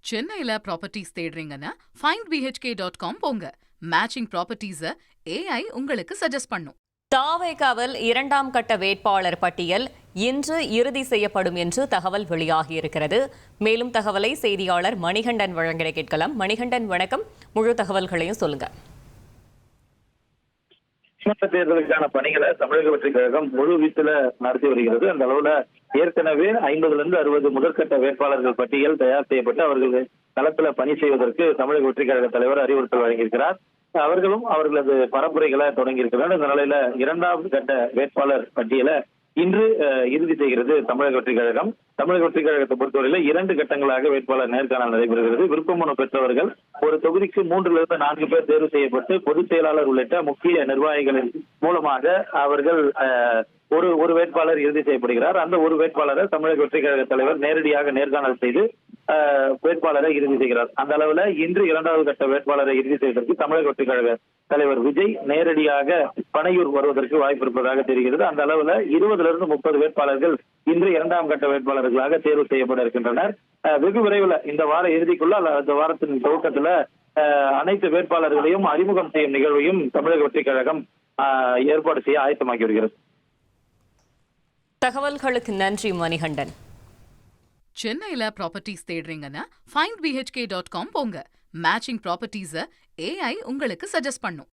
சென்னையில properties தேடுறீங்கன்னா findbhk.com போங்க. Matching ப்ராப்பர்ட்டிஸ AI உங்களுக்கு சஜஸ்ட் பண்ணும். தாவேகாவில் 2ஆம் கட்ட வேட்பாளர் பட்டியல் இன்று இறுதி செய்யப்படும் என்று தகவல் வெளியாகியிருக்கிறது. மேலும் தகவலை செய்தியாளர் மணிகண்டன் வழங்க கேட்கலாம். மணிகண்டன், வணக்கம். முழு தகவல்களையும் சொல்லுங்க. தேர்தலுக்கான பணிகளை தமிழக வெற்றி கழகம் முழு வீச்சுல நடத்தி வருகிறது. அந்த அளவுல ஏற்கனவே 50-60 முதற்கட்ட வேட்பாளர்கள் பட்டியல் தயார் செய்யப்பட்டு அவர்கள் களத்துல பணி செய்வதற்கு தமிழக வெற்றி கழக தலைவர் அறிவுறுத்தல் வழங்கியிருக்கிறார். அவர்களும் அவர்களது பரப்புரைகளை தொடங்கியிருக்கிறார். இந்த நிலையில 2ஆவது கட்ட வேட்பாளர் பட்டியலை இன்று இறுதி செய்கிறது தமிழக வெற்றி கழகம். தமிழக வெற்றி கழகத்தை பொறுத்தவரையில 2 கட்டங்களாக வேட்பாளர் நேர்காணல் நடைபெறுகிறது. விருப்ப மனு பெற்றவர்கள் ஒரு தொகுதிக்கு 3-4 பேர் தேர்வு செய்யப்பட்டு பொதுச் செயலாளர் உள்ளிட்ட முக்கிய நிர்வாகிகளின் மூலமாக அவர்கள் ஒரு வேட்பாளர் இறுதி செய்யப்படுகிறார். அந்த ஒரு வேட்பாளரை தமிழக வெற்றி கழக தலைவர் நேரடியாக நேர்காணல் செய்து வேட்பாளரை இறுதி செய்கிறார். அந்த அளவுல இன்று 2ஆவது கட்ட வேட்பாளரை இறுதி செய்வதற்கு தமிழக வெற்றி கழக தலைவர் விஜய் நேரடியாக பனையூர் வருவதற்கு வாய்ப்பு இருப்பதாக தெரிகிறது. அந்த அளவுல 20-30 வேட்பாளர்கள் இன்று 2ஆம் கட்ட வேட்பாளர்களாக தேர்வு செய்யப்பட இருக்கின்றனர். வெகு விரைவில் இந்த வார இறுதிக்குள்ள அந்த வாரத்தின் துவக்கத்துல அனைத்து வேட்பாளர்களையும் அறிமுகம் செய்யும் நிகழ்வையும் தமிழக வெற்றி கழகம் ஏற்பாடு செய்ய ஆயத்தமாகி வருகிறது. தகவல்களுக்கு நன்றி மணிகண்டன். சென்னையில ப்ராப்பர்ட்டிஸ் தேடுறீங்கன்னா findbhk.com போங்க. மேட்சிங் ப்ராப்பர்ட்டிஸ AI உங்களுக்கு சஜஸ்ட் பண்ணும்.